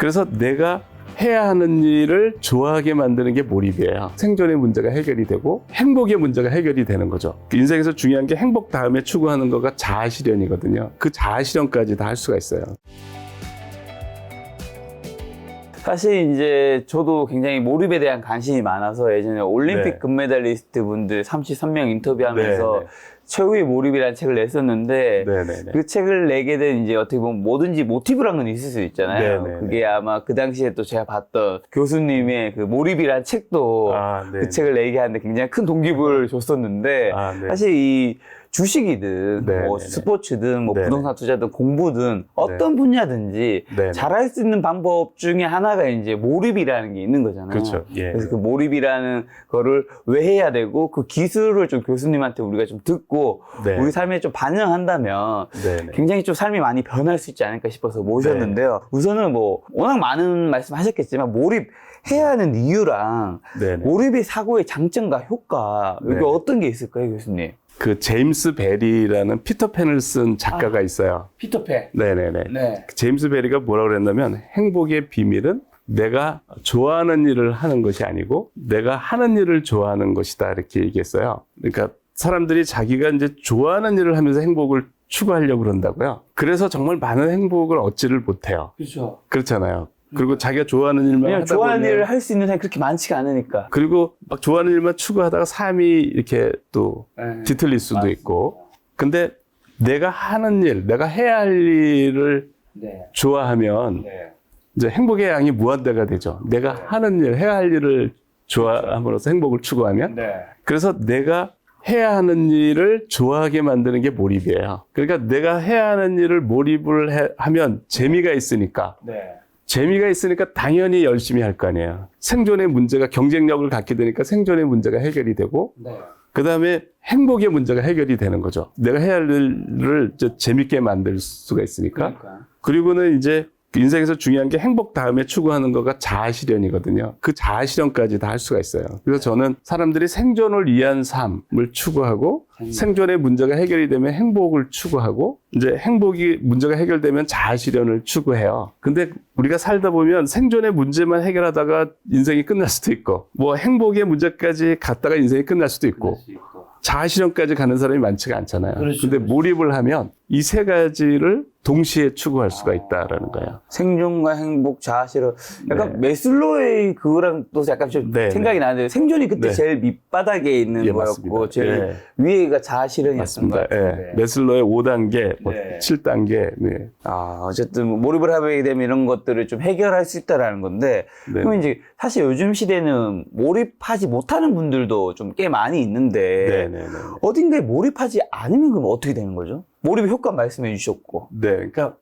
그래서 내가 해야 하는 일을 좋아하게 만드는 게 몰입이에요. 생존의 문제가 해결이 되고 행복의 문제가 해결이 되는 거죠. 인생에서 중요한 게 행복 다음에 추구하는 거가 자아실현이거든요. 그 자아실현까지 다 할 수가 있어요. 사실 이제 저도 굉장히 몰입에 대한 관심이 많아서 예전에 올림픽 네. 금메달리스트 분들 33명 인터뷰하면서 네, 네. 최후의 몰입이라는 책을 냈었는데 네네네. 그 책을 내게 된 이제 어떻게 보면 뭐든지 모티브란 건 있을 수 있잖아요. 네네네. 그게 아마 그 당시에 또 제가 봤던 교수님의 그 몰입이라는 책도 네. 그 책을 내게 하는데 굉장히 큰 동기부여를 줬었는데 네. 사실 이 주식이든 네네네. 뭐 스포츠든 뭐 네네. 부동산 투자든 공부든 어떤 분야든지 네네. 잘할 수 있는 방법 중에 하나가 이제 몰입이라는 게 있는 거잖아요. 그렇죠. 예. 그래서 그 몰입이라는 거를 왜 해야 되고 그 기술을 좀 교수님한테 우리가 좀 듣고 네. 우리 삶에 좀 반영한다면 네네. 굉장히 좀 삶이 많이 변할 수 있지 않을까 싶어서 모셨는데요. 우선은 뭐 워낙 많은 말씀 하셨겠지만 몰입해야 하는 이유랑 네네. 몰입의 사고의 장점과 효과 이게 네. 어떤 게 있을까요, 교수님? 그 제임스 베리라는 피터팬을 쓴 작가가 있어요. 피터팬. 네네네. 네. 제임스 베리가 뭐라고 그랬냐면 행복의 비밀은 내가 좋아하는 일을 하는 것이 아니고 내가 하는 일을 좋아하는 것이다 이렇게 얘기했어요. 그러니까 사람들이 자기가 이제 좋아하는 일을 하면서 행복을 추구하려고 그런다고요. 그래서 정말 많은 행복을 얻지를 못해요. 그렇죠. 그렇잖아요. 그리고 자기가 좋아하는 일만 왜냐면 하다 좋아하는 보면 일을 할 수 있는 사람이 그렇게 많지가 않으니까. 그리고 막 좋아하는 일만 추구하다가 삶이 이렇게 또 뒤틀릴 수도 맞습니다. 있고. 근데 내가 하는 일, 내가 해야 할 일을 네. 좋아하면 이제 행복의 양이 무한대가 되죠. 내가 하는 일, 해야 할 일을 좋아함으로써 행복을 추구하면. 그래서 내가 해야 하는 일을 좋아하게 만드는 게 몰입이에요. 그러니까 내가 해야 하는 일을 몰입을 하면 재미가 있으니까. 재미가 있으니까 당연히 열심히 할 거 아니에요. 생존의 문제가 경쟁력을 갖게 되니까 생존의 문제가 해결이 되고 그 다음에 행복의 문제가 해결이 되는 거죠. 내가 해야 할 일을 재밌게 만들 수가 있으니까. 그리고는 이제 인생에서 중요한 게 행복 다음에 추구하는 거가 자아실현이거든요. 그 자아실현까지 다 할 수가 있어요. 그래서 저는 사람들이 생존을 위한 삶을 추구하고 생존의 문제가 해결이 되면 행복을 추구하고 이제 행복이 문제가 해결되면 자아실현을 추구해요. 근데 우리가 살다 보면 생존의 문제만 해결하다가 인생이 끝날 수도 있고 뭐 행복의 문제까지 갔다가 인생이 끝날 수도 있고 자아실현까지 가는 사람이 많지가 않잖아요. 근데 몰입을 하면 이 세 가지를 동시에 추구할 수가 있다라는 거예요. 생존과 행복, 자아실현. 약간 메슬로의 그거랑 또 약간 좀 생각이 나는데 생존이 그때 제일 밑바닥에 있는 거였고 맞습니다. 제일 위에가 자아실현이었던 것 맞습니다. 같은데. 메슬로의 5단계, 7단계. 어쨌든 뭐 몰입을 하게 되면 이런 것들을 좀 해결할 수 있다라는 건데 그럼 이제 사실 요즘 시대는 몰입하지 못하는 분들도 좀 꽤 많이 있는데 어딘가에 몰입하지 않으면 그럼 어떻게 되는 거죠? 몰입의 효과 말씀해 주셨고. 그러니까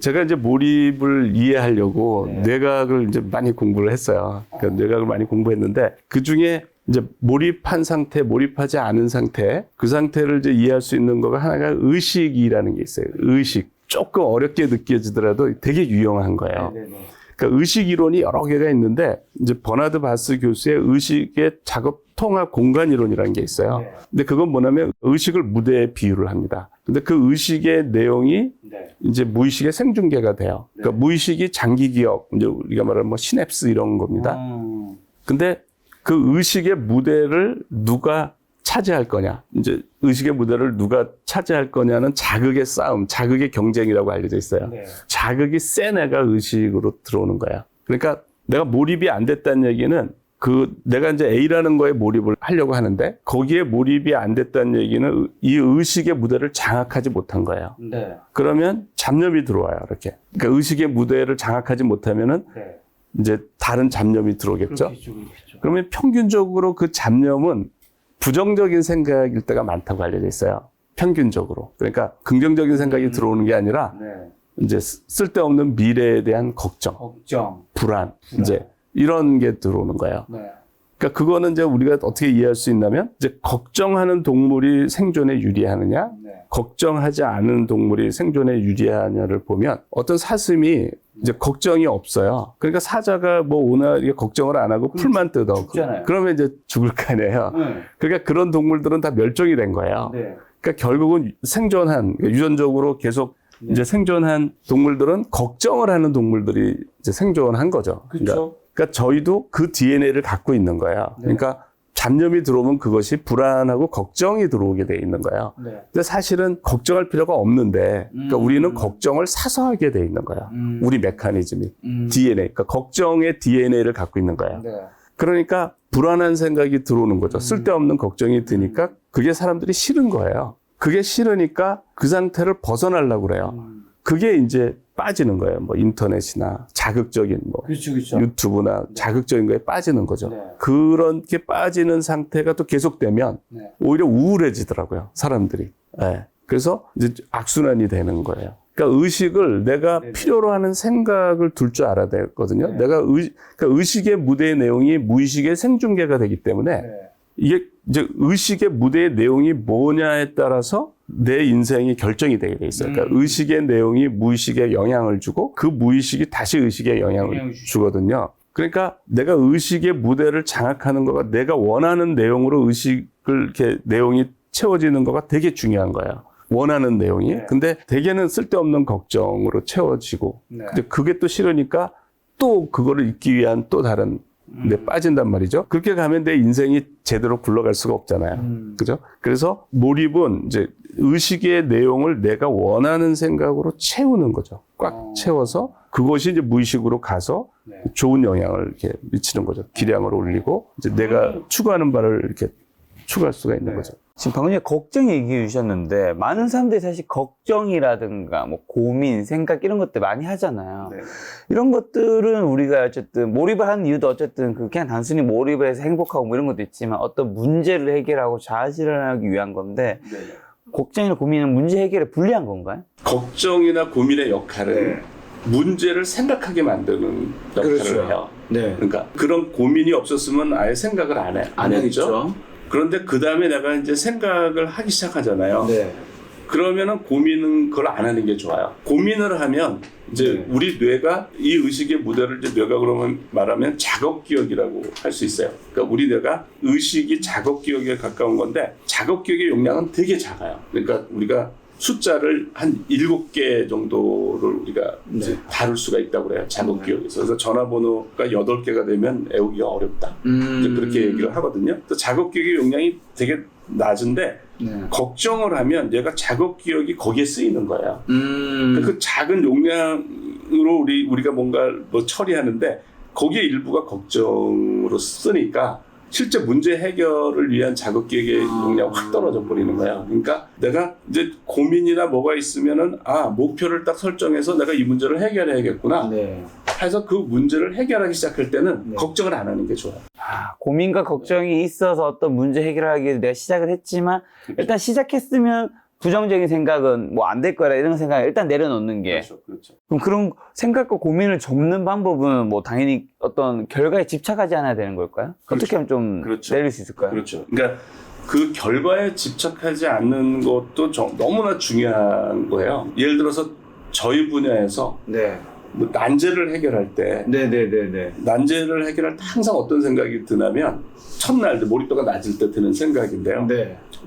제가 이제 몰입을 이해하려고 뇌과학을 이제 많이 공부를 했어요. 그러니까 뇌과학을 많이 공부했는데 그 중에 이제 몰입한 상태, 몰입하지 않은 상태, 그 상태를 이제 이해할 수 있는 거가 하나가 의식이라는 게 있어요. 의식. 조금 어렵게 느껴지더라도 되게 유용한 거예요. 그러니까 의식 이론이 여러 개가 있는데 이제 버나드 바스 교수의 의식의 작업 통합 공간 이론이라는 게 있어요. 근데 그건 뭐냐면 의식을 무대에 비유를 합니다. 근데 그 의식의 내용이 이제 무의식의 생중계가 돼요. 그러니까 무의식이 장기 기억, 이제 우리가 말하는 뭐 시냅스 이런 겁니다. 근데 그 의식의 무대를 누가 차지할 거냐. 이제 의식의 무대를 누가 차지할 거냐는 자극의 싸움, 자극의 경쟁이라고 알려져 있어요. 자극이 센 애가 의식으로 들어오는 거야. 그러니까 내가 몰입이 안 됐다는 얘기는 내가 이제 A라는 거에 몰입을 하려고 하는데 거기에 몰입이 안 됐다는 얘기는 이 의식의 무대를 장악하지 못한 거예요. 그러면 잡념이 들어와요, 이렇게. 그러니까 의식의 무대를 장악하지 못하면은 이제 다른 잡념이 들어오겠죠. 그러면 평균적으로 그 잡념은 부정적인 생각일 때가 많다고 알려져 있어요. 평균적으로. 그러니까 긍정적인 생각이 들어오는 게 아니라 이제 쓸데없는 미래에 대한 걱정, 불안. 이제 이런 게 들어오는 거예요. 그러니까 그거는 이제 우리가 어떻게 이해할 수 있냐면 이제 걱정하는 동물이 생존에 유리하느냐, 걱정하지 않은 동물이 생존에 유리하냐를 보면 어떤 사슴이 이제 걱정이 없어요. 그러니까 사자가 뭐 오늘 걱정을 안 하고 풀만 뜯어. 그러면 이제 죽을 거 아니에요. 그러니까 그런 동물들은 다 멸종이 된 거예요. 그러니까 결국은 생존한, 유전적으로 계속 이제 생존한 동물들은 걱정을 하는 동물들이 이제 생존한 거죠. 그러니까 저희도 그 DNA를 갖고 있는 거예요. 그러니까 잡념이 들어오면 그것이 불안하고 걱정이 들어오게 돼 있는 거예요. 근데 사실은 걱정할 필요가 없는데, 그러니까 우리는 걱정을 사서 하게 돼 있는 거예요. 우리 메커니즘이. DNA. 그러니까 걱정의 DNA를 갖고 있는 거예요. 그러니까 불안한 생각이 들어오는 거죠. 쓸데없는 걱정이 드니까 그게 사람들이 싫은 거예요. 그게 싫으니까 그 상태를 벗어나려고 그래요. 그게 이제 빠지는 거예요. 뭐 인터넷이나 자극적인 뭐 유튜브나 자극적인 거에 빠지는 거죠. 그렇게 빠지는 상태가 또 계속되면 오히려 우울해지더라고요. 사람들이. 그래서 이제 악순환이 되는 거예요. 그러니까 의식을 내가 필요로 하는 생각을 둘 줄 알아야 되거든요. 그러니까 의식의 무대의 내용이 무의식의 생중계가 되기 때문에 이게 이제 의식의 무대의 내용이 뭐냐에 따라서 내 인생이 결정이 되게 돼 있어요. 그러니까 의식의 내용이 무의식에 영향을 주고 그 무의식이 다시 의식에 영향을 주거든요. 그러니까 내가 의식의 무대를 장악하는 거가 내가 원하는 내용으로 의식을 이렇게 내용이 채워지는 거가 되게 중요한 거예요. 원하는 내용이. 근데 대개는 쓸데없는 걱정으로 채워지고 근데 그게 또 싫으니까 또 그거를 잊기 위한 또 다른 데 빠진단 말이죠. 그렇게 가면 내 인생이 제대로 굴러갈 수가 없잖아요. 그죠? 그래서 몰입은 이제 의식의 내용을 내가 원하는 생각으로 채우는 거죠. 꽉 채워서 그것이 이제 무의식으로 가서 좋은 영향을 이렇게 미치는 거죠. 기량을 올리고 이제 내가 추구하는 바를 이렇게 추구할 수가 있는 거죠. 지금 방금 전에 걱정 얘기해 주셨는데 많은 사람들이 사실 걱정이라든가 뭐 고민, 생각 이런 것들 많이 하잖아요. 이런 것들은 우리가 어쨌든 몰입을 하는 이유도 어쨌든 그냥 단순히 몰입을 해서 행복하고 뭐 이런 것도 있지만 어떤 문제를 해결하고 자아실현하기 위한 건데 걱정이나 고민은 문제 해결에 불리한 건가요? 걱정이나 고민의 역할은 문제를 생각하게 만드는 역할을 해요. 그러니까 그런 고민이 없었으면 아예 생각을 안 했죠. 그런데 그 다음에 내가 이제 생각을 하기 시작하잖아요. 그러면은 고민은 그걸 안 하는 게 좋아요. 고민을 하면 이제 우리 뇌가 이 의식의 무대를 이제 뇌가 그러면 말하면 작업 기억이라고 할 수 있어요. 그러니까 우리 뇌가 의식이 작업 기억에 가까운 건데 작업 기억의 용량은 되게 작아요. 그러니까 우리가 숫자를 한 7개 정도를 우리가 이제 다룰 수가 있다고 그래요. 작업 기억에서. 그래서 전화번호가 8개가 되면 외우기가 어렵다. 이제 그렇게 얘기를 하거든요. 또 작업 기억의 용량이 되게 낮은데 걱정을 하면 얘가 작업 기억이 거기에 쓰이는 거예요. 그 작은 용량으로 우리가 뭔가 뭐 처리하는데 거기에 일부가 걱정으로 쓰니까 실제 문제 해결을 위한 작업 기억의 용량이 확 떨어져 버리는 거예요. 그러니까 내가 이제 고민이나 뭐가 있으면은 목표를 딱 설정해서 내가 이 문제를 해결해야겠구나. 해서 그 문제를 해결하기 시작할 때는 걱정을 안 하는 게 좋아요. 고민과 걱정이 있어서 어떤 문제 해결하기 위해서 내가 시작을 했지만 일단 시작했으면 부정적인 생각은 뭐 안 될 거라 이런 생각을 일단 내려놓는 게 그럼 그런 생각과 고민을 접는 방법은 뭐 당연히 어떤 결과에 집착하지 않아야 되는 걸까요? 어떻게 하면 좀 내릴 수 있을까요? 그러니까 그 결과에 집착하지 않는 것도 너무나 중요한 거예요. 예를 들어서 저희 분야에서 뭐 난제를 해결할 때 난제를 해결할 때 항상 어떤 생각이 드냐면 첫날 몰입도가 낮을 때 드는 생각인데요.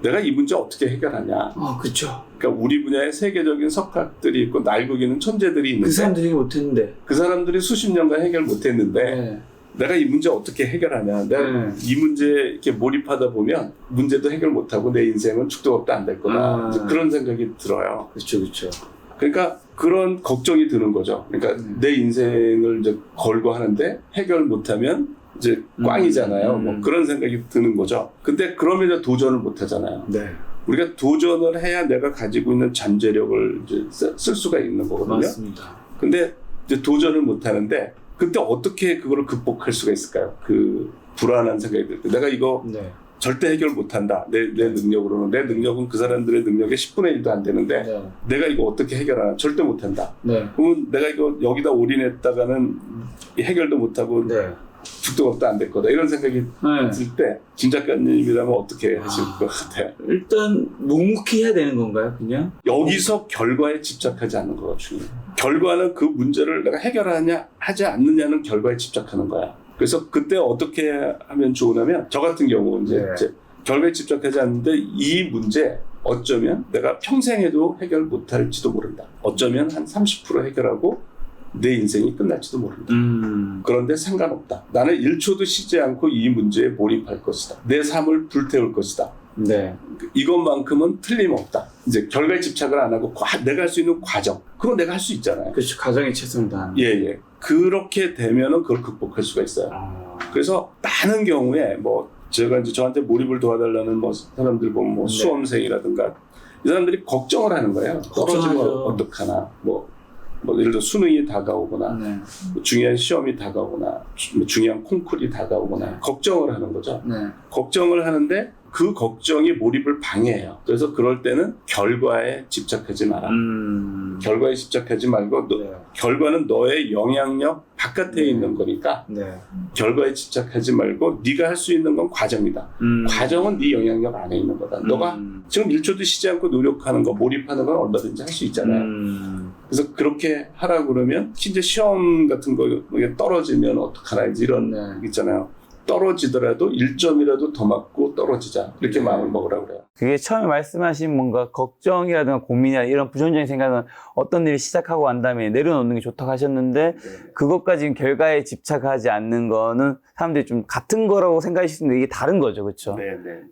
내가 이 문제 어떻게 해결하냐. 그러니까 우리 분야에 세계적인 석학들이 있고 날고기는 천재들이 있는데 그 사람들이 못했는데 그 사람들이 수십 년간 해결 못했는데 내가 이 문제 어떻게 해결하냐. 내가 이 문제에 이렇게 몰입하다 보면 문제도 해결 못하고 내 인생은 축도 없도 안 될 거다. 이제 그런 생각이 들어요. 그러니까 그런 걱정이 드는 거죠. 그러니까 내 인생을 이제 걸고 하는데 해결 못하면 이제 꽝이잖아요. 뭐 그런 생각이 드는 거죠. 근데 그러면 이제 도전을 못 하잖아요. 우리가 도전을 해야 내가 가지고 있는 잠재력을 이제 쓸 수가 있는 거거든요. 근데 이제 도전을 못 하는데 그때 어떻게 그거를 극복할 수가 있을까요? 그 불안한 생각이 들 때 내가 이거 절대 해결 못한다. 내 능력으로는. 내 능력은 그 사람들의 능력의 10분의 1도 안 되는데 내가 이거 어떻게 해결하나. 절대 못한다. 그러면 내가 이거 여기다 올인했다가는 해결도 못하고 죽도 없도 안 될 거다. 이런 생각이 들 때 진 작가님이라면 어떻게 하실 것 같아요? 일단 묵묵히 해야 되는 건가요? 그냥? 여기서 결과에 집착하지 않는 거가 중요해요. 결과는 그 문제를 내가 해결하냐 하지 않느냐는 결과에 집착하는 거야. 그래서 그때 어떻게 하면 좋으냐면 저 같은 경우 이제 결과에 집착하지 않는데 이 문제 어쩌면 내가 평생 해도 해결 못할지도 모른다. 어쩌면 한 30% 해결하고 내 인생이 끝날지도 모른다. 그런데 상관없다. 나는 1초도 쉬지 않고 이 문제에 몰입할 것이다. 내 삶을 불태울 것이다. 네. 이것만큼은 틀림없다. 이제 결과에 집착을 안 하고 내가 할 수 있는 과정, 그건 내가 할 수 있잖아요. 그렇죠. 가정에 최선을 다하는. 예. 그렇게 되면은 그걸 극복할 수가 있어요. 그래서 많은 경우에 뭐 제가 이제 저한테 몰입을 도와달라는 뭐 사람들 보면 뭐 수험생이라든가 이 사람들이 걱정을 하는 거예요. 떨어지면 어떡하나, 뭐 예를 들어 수능이 다가오거나 뭐 중요한 시험이 다가오거나 뭐 중요한 콩쿠르이 다가오거나 걱정을 하는 거죠. 걱정을 하는데 그 걱정이 몰입을 방해해요. 그래서 그럴 때는 결과에 집착하지 마라. 결과에 집착하지 말고 결과는 너의 영향력 바깥에 있는 거니까 결과에 집착하지 말고 네가 할 수 있는 건 과정이다. 과정은 네 영향력 안에 있는 거다. 너가 지금 1초도 쉬지 않고 노력하는 거, 몰입하는 건 얼마든지 할 수 있잖아요. 그래서 그렇게 하라고 그러면 진짜 시험 같은 거 떨어지면 어떡하나 이런 있잖아요. 떨어지더라도 1점이라도 더 맞고 떨어지자. 이렇게 마음을 먹으라고 그래요. 그게 처음에 말씀하신 뭔가 걱정이라든가 고민이나 이런 부정적인 생각은 어떤 일을 시작하고 난 다음에 내려놓는 게 좋다고 하셨는데 그것까지는 결과에 집착하지 않는 거는 사람들이 좀 같은 거라고 생각하실 수 있는데 이게 다른 거죠. 그렇죠?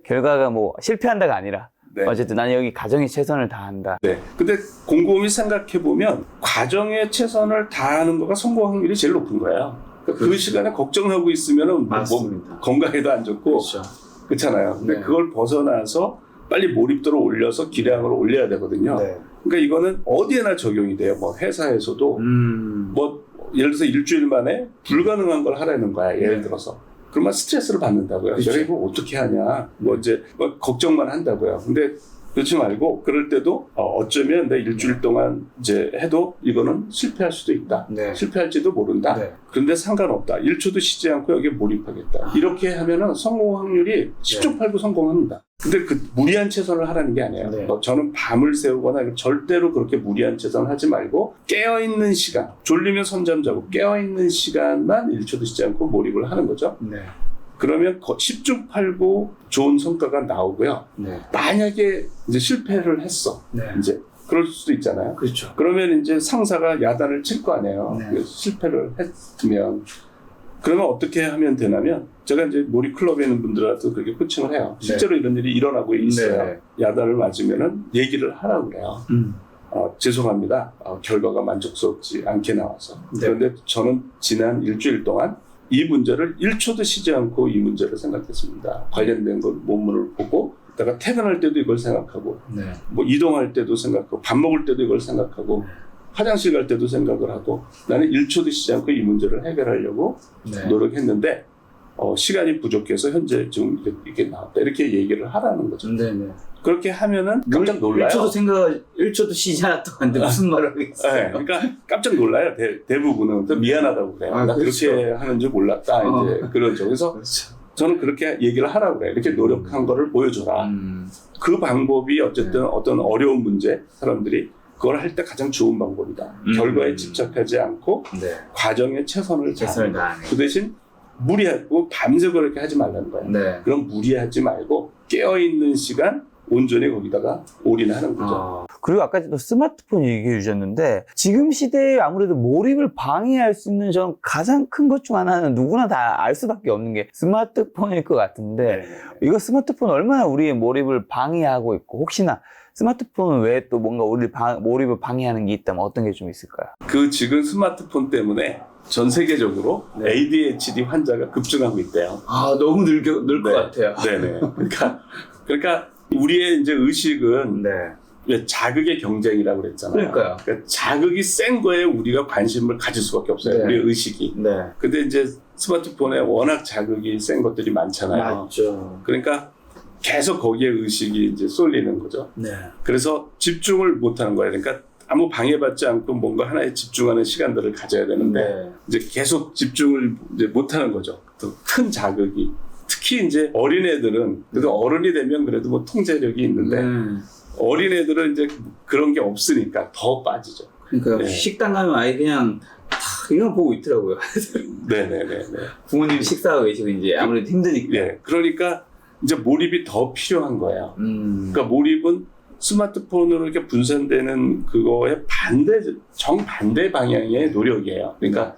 결과가 뭐 실패한다가 아니라 어쨌든 나는 여기 가정에 최선을 다한다. 근데 곰곰이 생각해보면 과정에 최선을 다하는 거가 성공 확률이 제일 높은 거예요. 그 시간에 걱정하고 있으면 뭐 건강에도 안 좋고 그렇잖아요. 근데 그걸 벗어나서 빨리 몰입도를 올려서 기량을 올려야 되거든요. 그러니까 이거는 어디에나 적용이 돼요. 뭐 회사에서도 뭐 예를 들어서 일주일 만에 불가능한 걸 하라는 거야. 예를 들어서. 그러면 스트레스를 받는다고요. 내가 이거 어떻게 하냐. 뭐 이제 뭐 걱정만 한다고요. 근데 그렇지 말고 그럴 때도 어쩌면 내 일주일 동안 이제 해도 이거는 실패할 수도 있다. 실패할지도 모른다. 그런데 상관없다. 1초도 쉬지 않고 여기에 몰입하겠다. 이렇게 하면은 성공 확률이 10초 8구 성공합니다. 근데 그 무리한 최선을 하라는 게 아니에요. 저는 밤을 새우거나 절대로 그렇게 무리한 최선을 하지 말고 깨어있는 시간, 졸리면 선잠 자고 깨어있는 시간만 1초도 쉬지 않고 몰입을 하는 거죠. 그러면 10중 8구 좋은 성과가 나오고요. 만약에 이제 실패를 했어. 이제 그럴 수도 있잖아요. 그러면 이제 상사가 야단을 칠 거 아니에요. 실패를 했으면. 그러면 어떻게 하면 되냐면 제가 이제 몰입 클럽에 있는 분들한테 그렇게 코칭을 해요. 실제로 이런 일이 일어나고 있어요. 야단을 맞으면은 얘기를 하라고 그래요. 죄송합니다. 결과가 만족스럽지 않게 나와서. 그런데 저는 지난 일주일 동안 이 문제를 1초도 쉬지 않고 이 문제를 생각했습니다. 관련된 걸 논문을 보고 내가 퇴근할 때도 이걸 생각하고 뭐 이동할 때도 생각하고 밥 먹을 때도 이걸 생각하고 화장실 갈 때도 생각을 하고 나는 1초도 쉬지 않고 이 문제를 해결하려고 노력했는데 시간이 부족해서 현재 지금 이렇게 나왔다. 이렇게 얘기를 하라는 거죠. 그렇게 하면은 깜짝 놀라요. 1초도 쉬지 않았다는데 무슨 말을 하겠어요. 그러니까 깜짝 놀라요. 대부분은 또 미안하다고 그래요. 나 그렇게 하는 줄 몰랐다. 이제 그러죠. 그래서 저는 그렇게 얘기를 하라고 그래요. 이렇게 노력한 거를 보여줘라. 그 방법이 어쨌든 어떤 어려운 문제 사람들이 그걸 할 때 가장 좋은 방법이다. 결과에 집착하지 않고 과정에 최선을 다하는. 그 대신 무리하고 밤새 그렇게 하지 말라는 거예요. 그럼 무리하지 말고 깨어있는 시간 온전히 거기다가 올인하는 거죠. 그리고 아까 또 스마트폰 얘기해 주셨는데 지금 시대에 아무래도 몰입을 방해할 수 있는 전 가장 큰 것 중 하나는 누구나 다 알 수밖에 없는 게 스마트폰일 것 같은데 이거 스마트폰 얼마나 우리의 몰입을 방해하고 있고 혹시나 스마트폰은 왜 또 뭔가 우리 몰입을 방해하는 게 있다면 어떤 게 좀 있을까요? 그 지금 스마트폰 때문에 전 세계적으로 ADHD 환자가 급증하고 있대요. 너무 늘 것 같아요. 그러니까 우리의 이제 의식은 왜 자극의 경쟁이라고 그랬잖아요. 그러니까 자극이 센 거에 우리가 관심을 가질 수밖에 없어요. 우리의 의식이. 근데 이제 스마트폰에 워낙 자극이 센 것들이 많잖아요. 그러니까 계속 거기에 의식이 이제 쏠리는 거죠. 그래서 집중을 못 하는 거예요. 그러니까 아무 방해받지 않고 뭔가 하나에 집중하는 시간들을 가져야 되는데 이제 계속 집중을 이제 못 하는 거죠. 또 큰 자극이. 특히 이제 어린애들은 그래도 어른이 되면 그래도 뭐 통제력이 있는데 어린애들은 이제 그런 게 없으니까 더 빠지죠. 그러니까 식당 가면 아예 그냥 이거 보고 있더라고요. 부모님이 식사하고 계시고 이제 아무래도 힘드니까. 그러니까 이제 몰입이 더 필요한 거예요. 그러니까 몰입은 스마트폰으로 이렇게 분산되는 그거의 정반대 방향의 노력이에요. 그러니까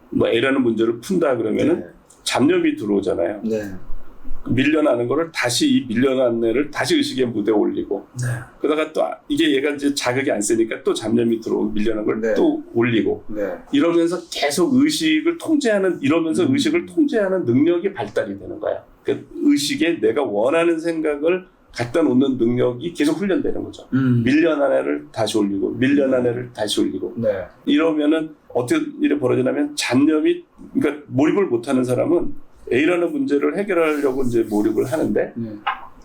뭐 A라는 문제를 푼다 그러면은 잡념이 들어오잖아요. 밀려나는 거를 다시 이 밀려난 애를 다시 의식의 무대에 올리고 그러다가 또 이게 얘가 이제 자극이 안 세니까 또 잡념이 들어오고 밀려난 걸 또 올리고 이러면서 계속 의식을 통제하는 의식을 통제하는 능력이 발달이 되는 거야. 그 의식에 내가 원하는 생각을 갖다 놓는 능력이 계속 훈련되는 거죠. 밀려난 애를 다시 올리고 밀려난 애를 다시 올리고 이러면은 어떤 일이 벌어지냐면 잡념이 그러니까 몰입을 못하는 사람은 A라는 문제를 해결하려고 이제 몰입을 하는데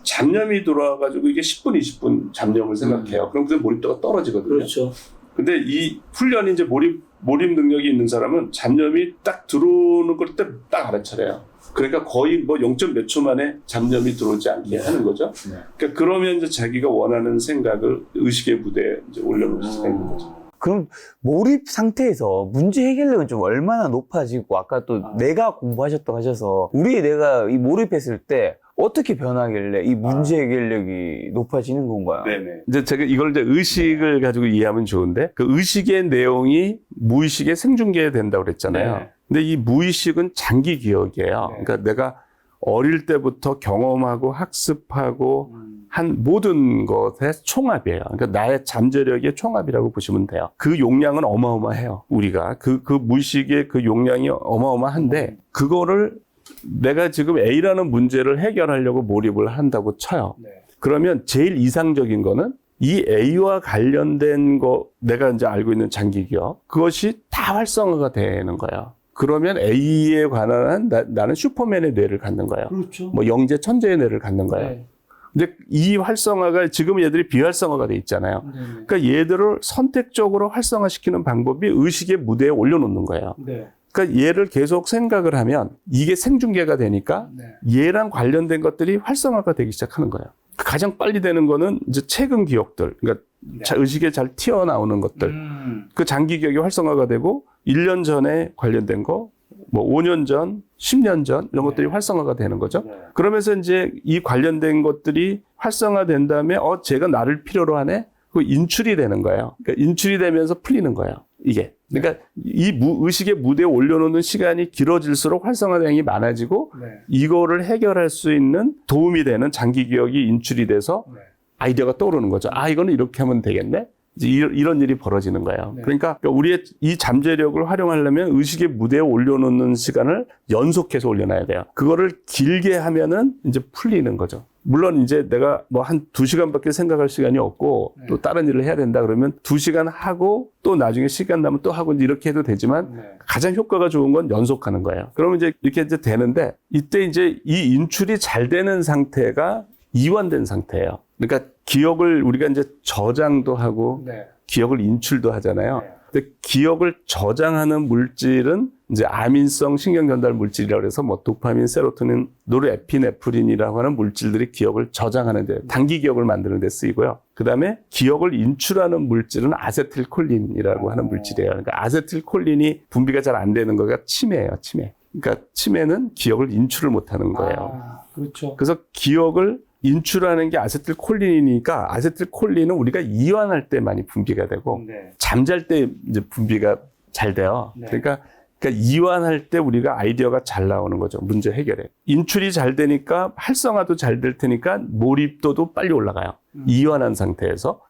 잡념이 들어와가지고 이게 10분, 20분 잡념을 생각해요. 그럼 그 몰입도가 떨어지거든요. 그렇죠. 근데 이 훈련이 이제 몰입 능력이 있는 사람은 잡념이 딱 들어오는 걸 때 딱 알아차려요. 그러니까 거의 뭐 0. 몇 초 만에 잡념이 들어오지 않게 하는 거죠. 그러니까 그러면 이제 자기가 원하는 생각을 의식의 무대에 이제 올려놓을 수가 있는 거죠. 그럼 몰입 상태에서 문제 해결력은 좀 얼마나 높아지고 아까 또 내가 공부하셨다고 하셔서 내가 이 몰입했을 때 어떻게 변하길래 이 문제 해결력이 높아지는 건가요? 네네. 이제 제가 이걸 이제 의식을 가지고 이해하면 좋은데 그 의식의 내용이 무의식에 생중계된다고 그랬잖아요. 근데 이 무의식은 장기 기억이에요. 그러니까 내가 어릴 때부터 경험하고 학습하고 한 모든 것의 총합이에요. 그러니까 나의 잠재력의 총합이라고 보시면 돼요. 그 용량은 어마어마해요. 우리가 그 무의식의 그 용량이 어마어마한데 그거를 내가 지금 A라는 문제를 해결하려고 몰입을 한다고 쳐요. 그러면 제일 이상적인 거는 이 A와 관련된 거 내가 이제 알고 있는 장기 기억 그것이 다 활성화가 되는 거예요. 그러면 A에 관한 나는 슈퍼맨의 뇌를 갖는 거예요. 그렇죠. 뭐 영재 천재의 뇌를 갖는 거예요. 근데 이 활성화가 지금 얘들이 비활성화가 돼 있잖아요. 그러니까 얘들을 선택적으로 활성화시키는 방법이 의식의 무대에 올려놓는 거예요. 그러니까 얘를 계속 생각을 하면 이게 생중계가 되니까 얘랑 관련된 것들이 활성화가 되기 시작하는 거예요. 가장 빨리 되는 거는 이제 최근 기억들, 그러니까 의식에 잘 튀어나오는 것들. 그 장기 기억이 활성화가 되고 1년 전에 관련된 거, 뭐 5년 전, 10년 전 이런 것들이 활성화가 되는 거죠. 그러면서 이제 이 관련된 것들이 활성화된 다음에 제가 나를 필요로 하네? 그 인출이 되는 거예요. 그러니까 인출이 되면서 풀리는 거예요. 이게. 그러니까 이 의식의 무대에 올려놓는 시간이 길어질수록 활성화량이 많아지고 이거를 해결할 수 있는 도움이 되는 장기 기억이 인출이 돼서 아이디어가 떠오르는 거죠. 이거는 이렇게 하면 되겠네? 이제 이런 일이 벌어지는 거예요. 그러니까 우리의 이 잠재력을 활용하려면 의식의 무대에 올려놓는 시간을 연속해서 올려놔야 돼요. 그거를 길게 하면은 이제 풀리는 거죠. 물론 이제 내가 뭐 한 2시간밖에 생각할 시간이 없고 또 다른 일을 해야 된다 그러면 2시간 하고 또 나중에 시간 나면 또 하고 이렇게 해도 되지만 가장 효과가 좋은 건 연속하는 거예요. 그러면 이제 이렇게 이제 되는데 이때 이제 이 인출이 잘 되는 상태가 이완된 상태예요. 그러니까 기억을 우리가 이제 저장도 하고 기억을 인출도 하잖아요. 근데 기억을 저장하는 물질은 이제 아민성 신경 전달 물질이라고 해서 뭐 도파민, 세로토닌, 노르에피네프린이라고 하는 물질들이 기억을 저장하는 데 단기 기억을 만드는 데 쓰이고요. 그다음에 기억을 인출하는 물질은 아세틸콜린이라고 하는 물질이에요. 그러니까 아세틸콜린이 분비가 잘 안 되는 거가 치매예요, 치매. 그러니까 치매는 기억을 인출을 못 하는 거예요. 그렇죠. 그래서 기억을 인출하는 게 아세틸콜린이니까 아세틸콜린은 우리가 이완할 때 많이 분비가 되고 잠잘 때 이제 분비가 잘 돼요. 그러니까 이완할 때 우리가 아이디어가 잘 나오는 거죠. 문제 해결에. 인출이 잘 되니까 활성화도 잘 될 테니까 몰입도도 빨리 올라가요. 이완한 상태에서.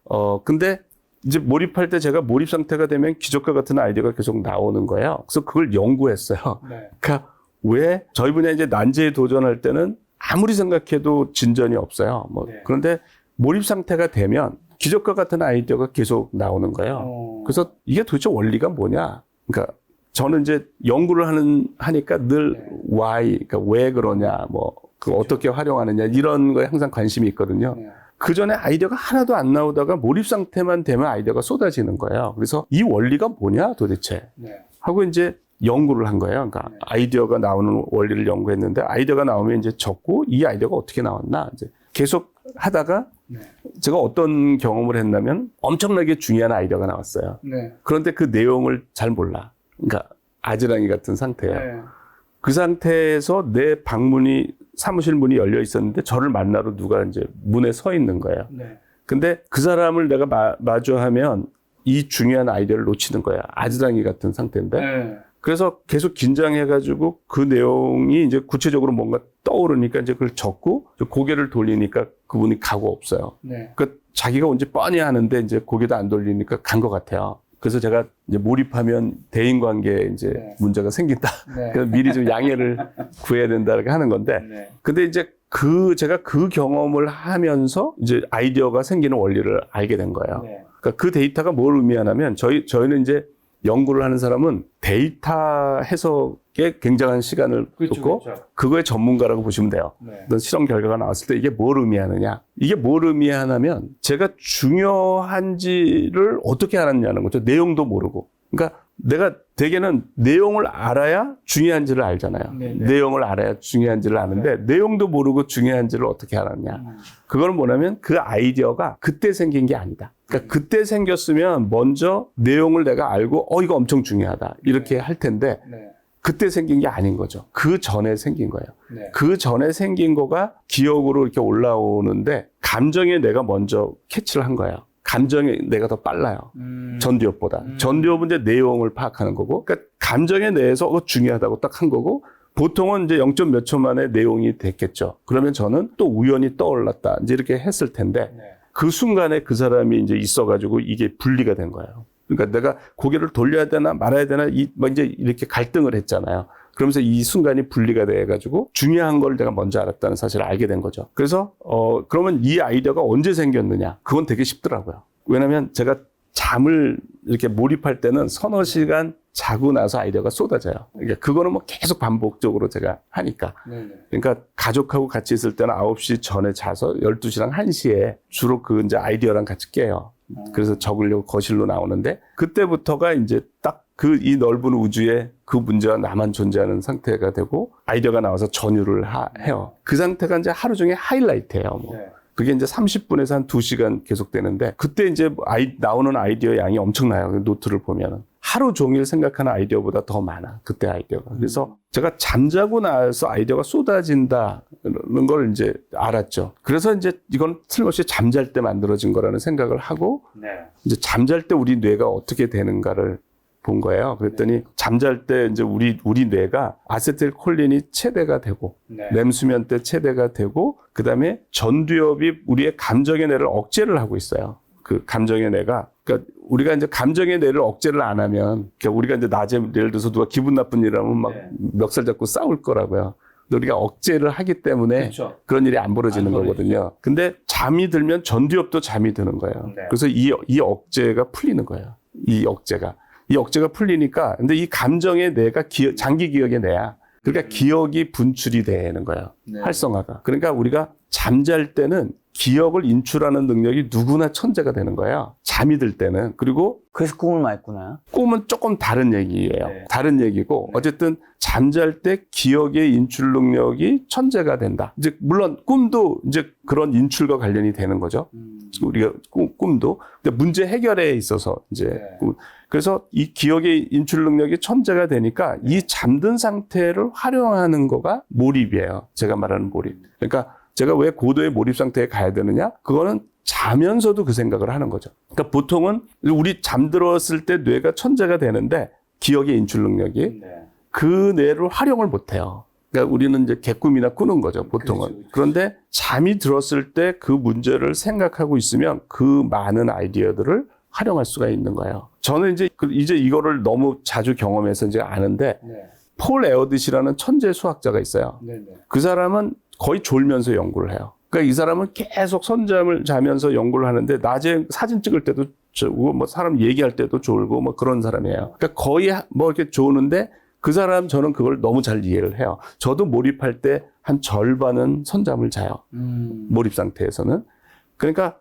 근데 이제 몰입할 때 제가 몰입 상태가 되면 기적과 같은 아이디어가 계속 나오는 거예요. 그래서 그걸 연구했어요. 그러니까 왜 저희 분야 이제 난제에 도전할 때는 아무리 생각해도 진전이 없어요. 그런데 몰입 상태가 되면 기적과 같은 아이디어가 계속 나오는 거예요. 그래서 이게 도대체 원리가 뭐냐? 그러니까 저는 이제 연구를 하니까 늘 why, 그러니까 왜 그러냐, 그 어떻게 활용하느냐 이런 거에 항상 관심이 있거든요. 그 전에 아이디어가 하나도 안 나오다가 몰입 상태만 되면 아이디어가 쏟아지는 거예요. 그래서 이 원리가 뭐냐 도대체 하고 이제 연구를 한 거예요. 그러니까 아이디어가 나오는 원리를 연구했는데 아이디어가 나오면 이제 적고 이 아이디어가 어떻게 나왔나 이제 계속 하다가 제가 어떤 경험을 했냐면 엄청나게 중요한 아이디어가 나왔어요. 그런데 그 내용을 잘 몰라. 그러니까 아지랑이 같은 상태예요. 그 상태에서 내 방문이 사무실 문이 열려 있었는데 저를 만나러 누가 이제 문에 서 있는 거예요. 근데 그 사람을 내가 마주하면 이 중요한 아이디어를 놓치는 거야. 아지랑이 같은 상태인데. 네. 그래서 계속 긴장해가지고 그 내용이 이제 구체적으로 뭔가 떠오르니까 이제 그걸 적고 고개를 돌리니까 그분이 가고 없어요. 네. 그 자기가 언제 뻔히 하는데 이제 고개도 안 돌리니까 간 것 같아요. 그래서 제가 이제 몰입하면 대인 관계에 이제 네. 문제가 생긴다. 네. 그래서 미리 좀 양해를 구해야 된다고 하는 건데. 네. 근데 이제 제가 그 경험을 하면서 이제 아이디어가 생기는 원리를 알게 된 거예요. 네. 그러니까 그 데이터가 뭘 의미하냐면 저희는 이제 연구를 하는 사람은 데이터 해석에 굉장한 시간을 쏟고 그렇죠. 그거의 전문가라고 보시면 돼요. 네. 어떤 실험 결과가 나왔을 때 이게 뭘 의미하느냐. 이게 뭘 의미하냐면 제가 중요한지를 어떻게 알았냐는 거죠. 내용도 모르고. 그러니까 내가 대개는 내용을 알아야 중요한지를 알잖아요. 네네. 내용을 알아야 중요한지를 아는데 내용도 모르고 중요한지를 어떻게 알았냐. 그건 뭐냐면 그 아이디어가 그때 생긴 게 아니다. 그러니까 그때 생겼으면 먼저 내용을 내가 알고 이거 엄청 중요하다. 이렇게 할 텐데 네. 그때 생긴 게 아닌 거죠. 그 전에 생긴 거예요. 네. 그 전에 생긴 거가 기억으로 이렇게 올라오는데 감정에 내가 먼저 캐치를 한 거예요. 감정에 내가 더 빨라요. 전두엽보다. 전두엽은 이제 내용을 파악하는 거고, 그러니까 감정에 대해서 중요하다고 딱 한 거고, 보통은 이제 0. 몇 초 만에 내용이 됐겠죠. 그러면 저는 또 우연히 떠올랐다. 이제 이렇게 했을 텐데, 네. 그 순간에 그 사람이 이제 있어가지고 이게 분리가 된 거예요. 그러니까 내가 고개를 돌려야 되나 말아야 되나 이제 이렇게 갈등을 했잖아요. 그러면서 이 순간이 분리가 돼가지고 중요한 걸 내가 먼저 알았다는 사실을 알게 된 거죠. 그래서 그러면 이 아이디어가 언제 생겼느냐? 그건 되게 쉽더라고요. 왜냐하면 제가 잠을 이렇게 몰입할 때는 서너 시간 자고 나서 아이디어가 쏟아져요. 그러니까 그거는 뭐 계속 반복적으로 제가 하니까. 네네. 그러니까 가족하고 같이 있을 때는 9시 전에 자서 12시랑 1시에 주로 그 이제 아이디어랑 같이 깨요. 그래서 적으려고 거실로 나오는데 그때부터가 이제 딱 이 넓은 우주에 그 문제와 나만 존재하는 상태가 되고 아이디어가 나와서 전율을 해요. 그 상태가 이제 하루 종일 하이라이트예요. 뭐. 네. 그게 이제 30분에서 한 2시간 계속되는데 그때 이제 나오는 아이디어 양이 엄청나요. 노트를 보면은. 하루 종일 생각하는 아이디어보다 더 많아. 그때 아이디어가. 그래서 제가 잠자고 나서 아이디어가 쏟아진다는 걸 이제 알았죠. 그래서 이제 이건 틀림없이 잠잘 때 만들어진 거라는 생각을 하고 네. 이제 잠잘 때 우리 뇌가 어떻게 되는가를 본 거예요. 그랬더니 잠잘 때 이제 우리 뇌가 아세틸콜린이 체대가 되고 네. 렘수면 때 체대가 되고 그다음에 전두엽이 우리의 감정의 뇌를 억제를 하고 있어요. 그 감정의 뇌가 그러니까 우리가 이제 감정의 뇌를 억제를 안 하면 그러니까 우리가 이제 낮에 예를 들어서 누가 기분 나쁜 일 하면 막 네. 멱살 잡고 싸울 거라고요. 근데 우리가 억제를 하기 때문에 그렇죠. 그런 일이 안 벌어지는 안 거거든요. 근데 잠이 들면 전두엽도 잠이 드는 거예요. 네. 그래서 이 억제가 풀리는 거예요. 이 억제가 풀리니까 근데 이 감정의 뇌가 장기 기억의 뇌야. 그러니까 기억이 분출이 되는 거예요. 네. 활성화가. 그러니까 우리가 잠잘 때는 기억을 인출하는 능력이 누구나 천재가 되는 거예요. 잠이 들 때는. 그리고 그래서 꿈을 많이 꾸나요? 꿈은 조금 다른 얘기예요. 네. 다른 얘기고 어쨌든 잠잘 때 기억의 인출 능력이 천재가 된다. 이제 물론 꿈도 이제 그런 인출과 관련이 되는 거죠. 우리가 꿈도. 근데 문제 해결에 있어서 이제 네. 그래서 이 기억의 인출 능력이 천재가 되니까 이 잠든 상태를 활용하는 거가 몰입이에요. 제가 말하는 몰입. 그러니까 제가 왜 고도의 몰입 상태에 가야 되느냐? 그거는 자면서도 그 생각을 하는 거죠. 그러니까 보통은 우리 잠들었을 때 뇌가 천재가 되는데 기억의 인출 능력이 네. 그 뇌를 활용을 못 해요. 그러니까 우리는 이제 개꿈이나 꾸는 거죠, 보통은. 그렇죠. 그런데 잠이 들었을 때 그 문제를 생각하고 있으면 그 많은 아이디어들을 활용할 수가 있는 거예요. 저는 이제 이거를 너무 자주 경험해서 이제 아는데 네. 폴 에어듯이라는 천재 수학자가 있어요. 네네. 그 사람은 거의 졸면서 연구를 해요. 그러니까 이 사람은 계속 선잠을 자면서 연구를 하는데 낮에 사진 찍을 때도 졸고 뭐 사람 얘기할 때도 졸고 뭐 그런 사람이에요. 그러니까 거의 뭐 이렇게 좋은데 그 사람 저는 그걸 너무 잘 이해를 해요. 저도 몰입할 때 한 절반은 선잠을 자요. 몰입 상태에서는. 그러니까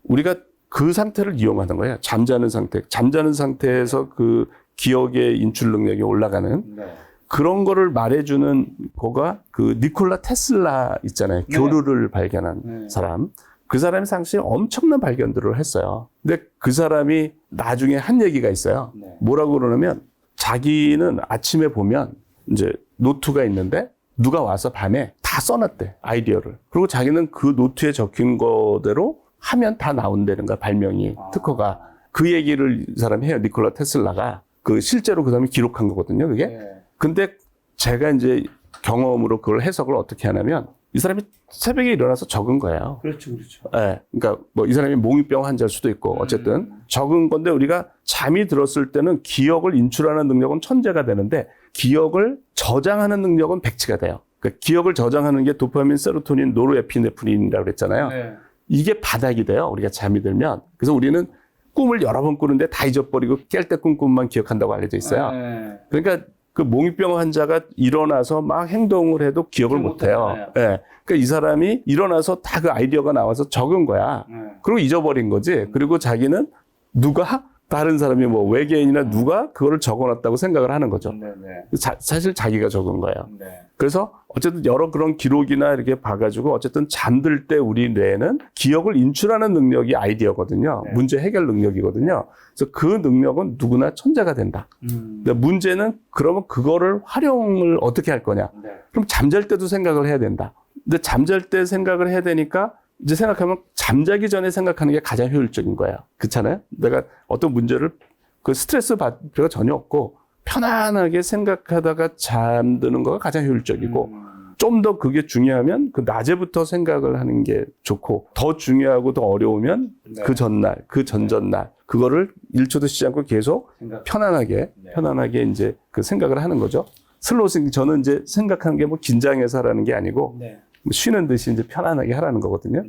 우리가 그 상태를 이용하는 거예요. 잠자는 상태에서 그 기억의 인출 능력이 올라가는 네. 그런 거를 말해주는 거가 그 니콜라 테슬라 있잖아요. 네. 교류를 발견한 네. 사람. 그 사람이 사실 엄청난 발견들을 했어요. 근데 그 사람이 나중에 한 얘기가 있어요. 네. 뭐라고 그러냐면 자기는 아침에 보면 이제 노트가 있는데 누가 와서 밤에 다 써놨대. 아이디어를. 그리고 자기는 그 노트에 적힌 거대로 하면 다 나온다는 거야, 발명이, 특허가. 그 얘기를 이 사람이 해요. 니콜라 테슬라가. 그 실제로 그 사람이 기록한 거거든요, 그게. 네. 근데 제가 이제 경험으로 그걸 해석을 어떻게 하냐면 이 사람이 새벽에 일어나서 적은 거예요. 그렇죠, 그렇죠. 예. 그러니까 뭐 이 사람이 몽유병 환자일 수도 있고 어쨌든 적은 건데 우리가 잠이 들었을 때는 기억을 인출하는 능력은 천재가 되는데 기억을 저장하는 능력은 백치가 돼요. 그러니까 기억을 저장하는 게 도파민, 세로토닌, 노르에피네프린이라고 그랬잖아요. 네. 이게 바닥이 돼요. 우리가 잠이 들면. 그래서 우리는 꿈을 여러 번 꾸는데 다 잊어버리고 깰 때 꾼 꿈만 기억한다고 알려져 있어요. 네. 그러니까 그 몽유병 환자가 일어나서 막 행동을 해도 기억을 못 해요. 예. 그러니까 이 사람이 일어나서 다 그 아이디어가 나와서 적은 거야. 그리고 잊어버린 거지. 그리고 자기는 누가 다른 사람이 뭐 외계인이나 누가 그거를 적어놨다고 생각을 하는 거죠. 사실 자기가 적은 거예요. 그래서 어쨌든 여러 그런 기록이나 이렇게 봐가지고 어쨌든 잠들 때 우리 뇌는 기억을 인출하는 능력이 아이디어거든요. 문제 해결 능력이거든요. 그래서 그 능력은 누구나 천재가 된다. 근데 문제는 그러면 그거를 활용을 어떻게 할 거냐. 그럼 잠잘 때도 생각을 해야 된다. 근데 잠잘 때 생각을 해야 되니까 이제 생각하면 잠자기 전에 생각하는 게 가장 효율적인 거예요. 그렇잖아요? 내가 어떤 문제를 그 스트레스 받을 필요가 전혀 없고 편안하게 생각하다가 잠드는 거가 가장 효율적이고 좀 더 그게 중요하면 그 낮에부터 생각을 하는 게 좋고 더 중요하고 더 어려우면 그 전날, 그 전전날 그거를 1초도 쉬지 않고 계속 편안하게 이제 그 생각을 하는 거죠. 슬로우싱 저는 이제 생각하는 게 뭐 긴장해서 하라는 게 아니고 쉬는 듯이 이제 편안하게 하라는 거거든요.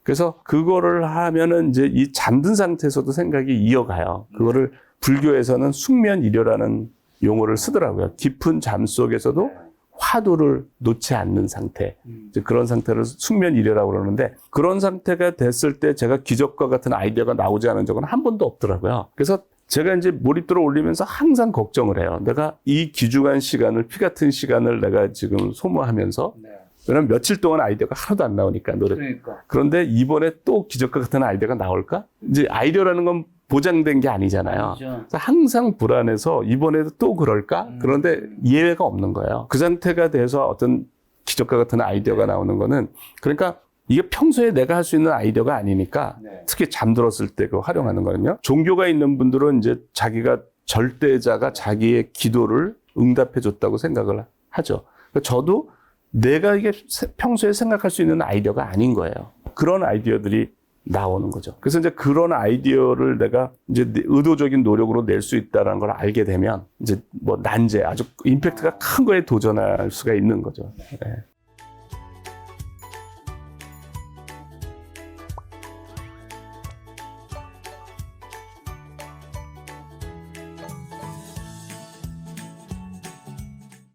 그래서 그거를 하면은 이제 이 잠든 상태에서도 생각이 이어가요. 그거를 불교에서는 숙면이려라는 용어를 쓰더라고요. 깊은 잠 속에서도 화두를 놓지 않는 상태. 이제 그런 상태를 숙면이려라고 그러는데 그런 상태가 됐을 때 제가 기적과 같은 아이디어가 나오지 않은 적은 한 번도 없더라고요. 그래서 제가 이제 몰입도를 올리면서 항상 걱정을 해요. 내가 이 귀중한 시간을, 피 같은 시간을 내가 지금 소모하면서 왜냐면 며칠 동안 아이디어가 하나도 안 나오니까 노래. 그런데 이번에 또 기적과 같은 아이디어가 나올까? 이제 아이디어라는 건 보장된 게 아니잖아요. 그래서 항상 불안해서 이번에도 또 그럴까? 그런데 예외가 없는 거예요. 그 상태가 돼서 어떤 기적과 같은 아이디어가 나오는 거는 그러니까 이게 평소에 내가 할 수 있는 아이디어가 아니니까 특히 잠들었을 때 그 활용하는 거거든요. 종교가 있는 분들은 이제 자기가 절대자가 자기의 기도를 응답해 줬다고 생각을 하죠. 그러니까 저도 내가 이게 평소에 생각할 수 있는 아이디어가 아닌 거예요. 그런 아이디어들이 나오는 거죠. 그래서 이제 그런 아이디어를 내가 이제 의도적인 노력으로 낼 수 있다는 걸 알게 되면 이제 뭐 난제 아주 임팩트가 큰 거에 도전할 수가 있는 거죠. 네.